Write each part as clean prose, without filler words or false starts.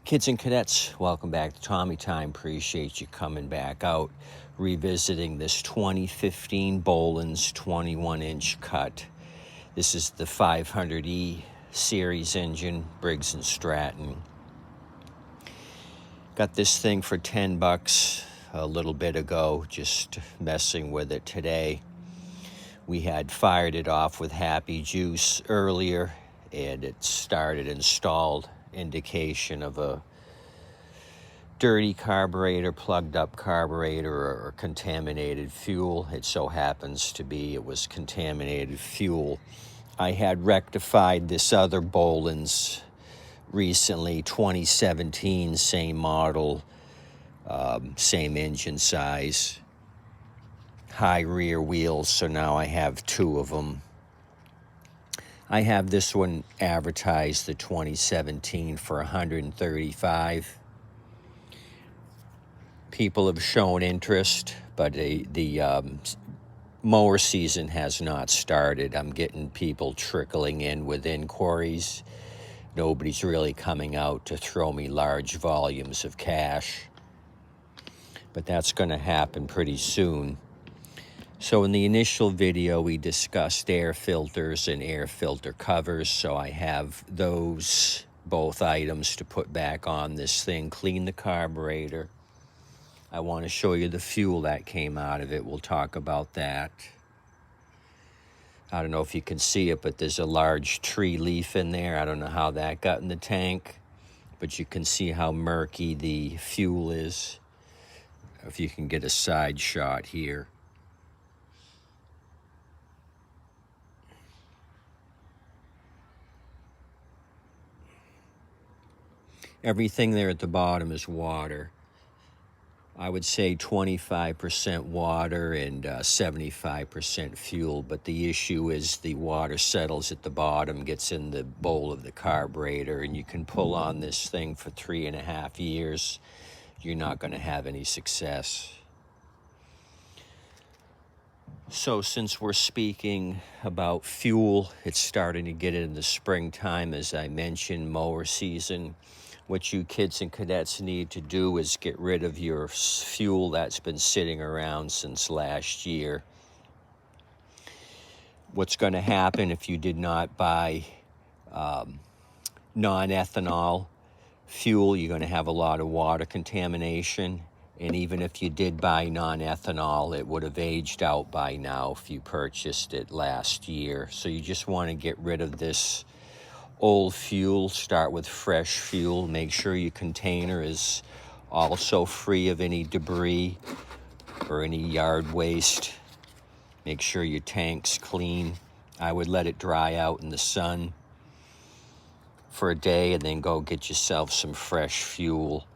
Kids and cadets, welcome back to Tommy Time. Appreciate you coming back out, revisiting this 2015 Bolens 21-inch cut. This is the 500E series engine, Briggs & Stratton. Got this thing for $10 a little bit ago, just messing with it today. We had fired it off with Happy Juice earlier, and it started installed. Indication of a dirty carburetor, plugged up carburetor, or contaminated fuel. It so happens to be it was contaminated fuel. I had rectified this other Bolens recently, 2017, same model, same engine size, high rear wheels, so now I have two of them. I have this one advertised, the 2017, for $135. People have shown interest, but the mower season has not started. I'm getting people trickling in with inquiries. Nobody's really coming out to throw me large volumes of cash, but that's going to happen pretty soon. So in the initial video, we discussed air filters and air filter covers. So I have those both items to put back on this thing. Clean the carburetor. I want to show you the fuel that came out of it. We'll talk about that. I don't know if you can see it, but there's a large tree leaf in there. I don't know how that got in the tank, but you can see how murky the fuel is. If you can get a side shot here. Everything there at the bottom is water. I would say 25% water and 75% fuel, but the issue is the water settles at the bottom, gets in the bowl of the carburetor, and you can pull on this thing for 3.5 years. You're not going to have any success. So since we're speaking about fuel, it's starting to get into springtime, as I mentioned, mower season. What you kids and cadets need to do is get rid of your fuel that's been sitting around since last year. What's going to happen if you did not buy non-ethanol fuel, you're going to have a lot of water contamination. And even if you did buy non-ethanol, it would have aged out by now if you purchased it last year. So you just want to get rid of this old fuel. Start with fresh fuel. Make sure your container is also free of any debris or any yard waste. Make sure your tank's clean. I would let it dry out in the sun for a day and then go get yourself some fresh fuel.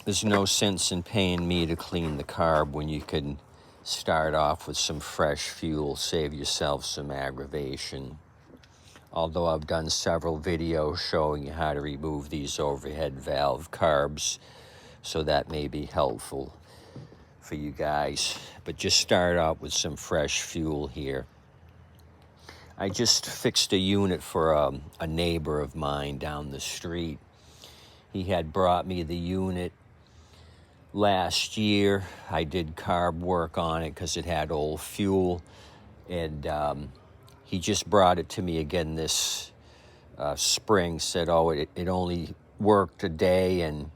There's no sense in paying me to clean the carb when you can start off with some fresh fuel, save yourself some aggravation. Although I've done several videos showing you how to remove these overhead valve carbs, so that may be helpful for you guys. But just start out with some fresh fuel here. I just fixed a unit for a neighbor of mine down the street. He had brought me the unit last year. I did carb work on it because it had old fuel, and he just brought it to me again this spring, said, oh, it only worked a day and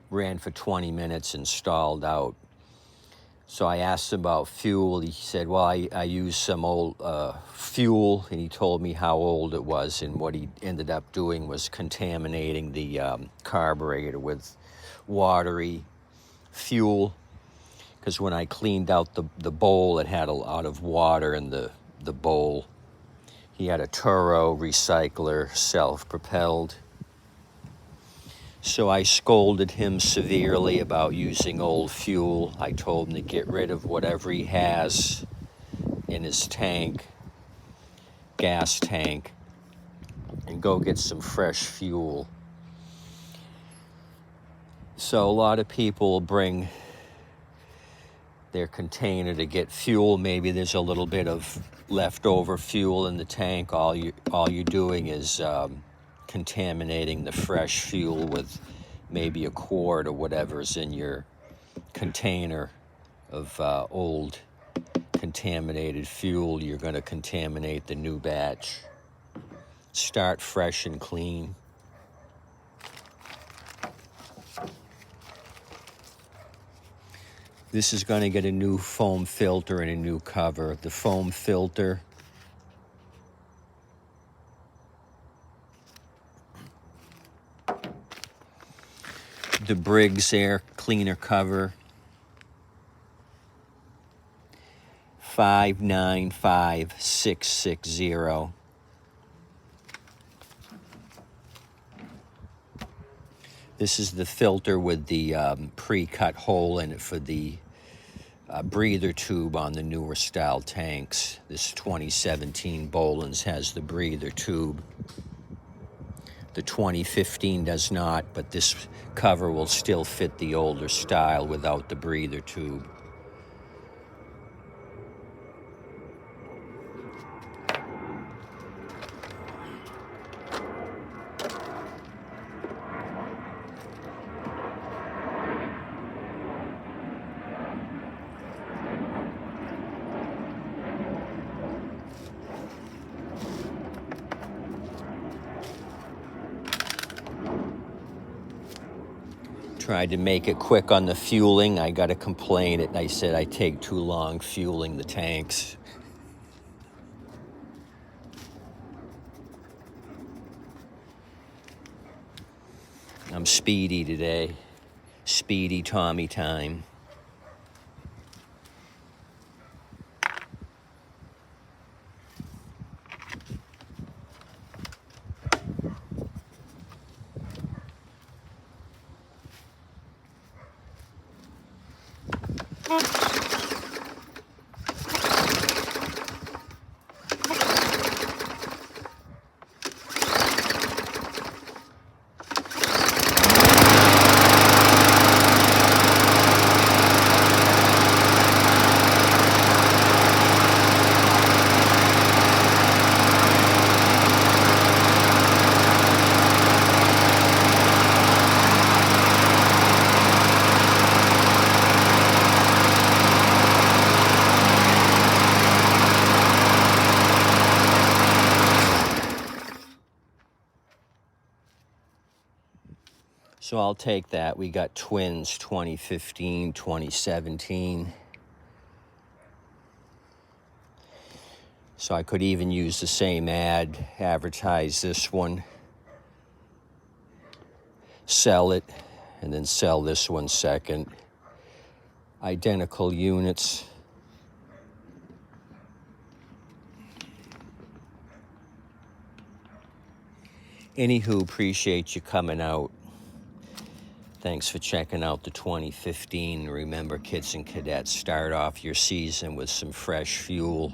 ran for 20 minutes and stalled out. So I asked him about fuel. He said, well, I used some old fuel, and he told me how old it was, and what he ended up doing was contaminating the carburetor with watery fuel, because when I cleaned out the bowl, it had a lot of water in the bowl. He had a Turo recycler, self-propelled. So I scolded him severely about using old fuel. I told him to get rid of whatever he has in his tank, gas tank, and go get some fresh fuel. So a lot of people bring their container to get fuel. Maybe there's a little bit of leftover fuel in the tank. All you're doing is contaminating the fresh fuel with maybe a quart or whatever's in your container of old contaminated fuel. You're going to contaminate the new batch. Start fresh and clean. This is going to get a new foam filter and a new cover. The foam filter, the Briggs air cleaner cover, 595660. This is the filter with the pre-cut hole in it for the breather tube on the newer style tanks. This 2017 Bolens has the breather tube. The 2015 does not, but this cover will still fit the older style without the breather tube. Tried to make it quick on the fueling. I got a complaint. I said I take too long fueling the tanks. I'm speedy today. Speedy Tommy time. So I'll take that. We got twins 2015, 2017. So I could even use the same ad, advertise this one, sell it, and then sell this one second. Identical units. Anywho, appreciate you coming out. Thanks for checking out the 2015. Remember, kids and cadets, start off your season with some fresh fuel.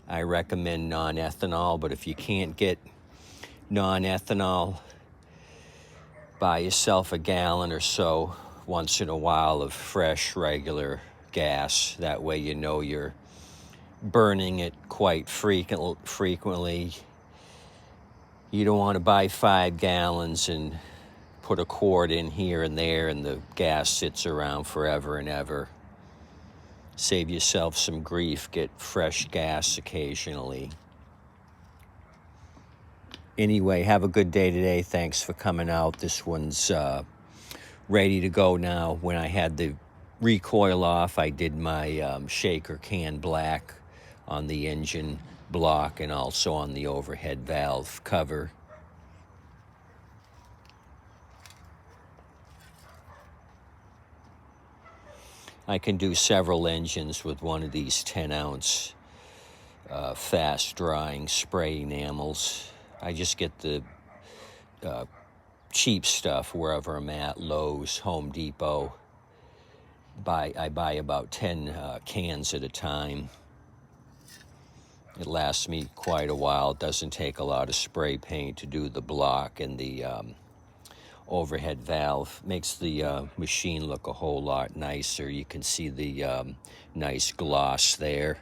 I recommend non-ethanol, but if you can't get non-ethanol, buy yourself a gallon or so once in a while of fresh, regular gas. That way you know you're burning it quite frequently. You don't want to buy 5 gallons and put a quart in here and there and the gas sits around forever and ever. Save yourself some grief. Get fresh gas occasionally. Anyway, have a good day today. Thanks for coming out. This one's ready to go now. When I had the recoil off, I did my shaker can black on the engine block and also on the overhead valve cover. I can do several engines with one of these 10-ounce fast-drying spray enamels. I just get the cheap stuff wherever I'm at, Lowe's, Home Depot. I buy about 10 cans at a time. It lasts me quite a while. It doesn't take a lot of spray paint to do the block and the overhead valve. Makes the machine look a whole lot nicer. You can see the nice gloss there.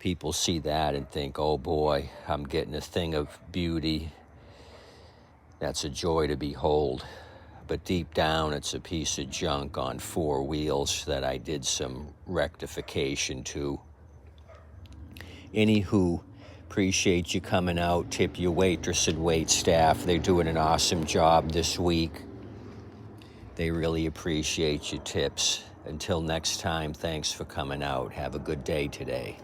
people see that and think, oh boy, I'm getting a thing of beauty. That's a joy to behold. But deep down, it's a piece of junk on 4 wheels that I did some rectification to. Anywho, appreciate you coming out. Tip your waitress and wait staff. They're doing an awesome job this week. They really appreciate your tips. Until next time, thanks for coming out. Have a good day today.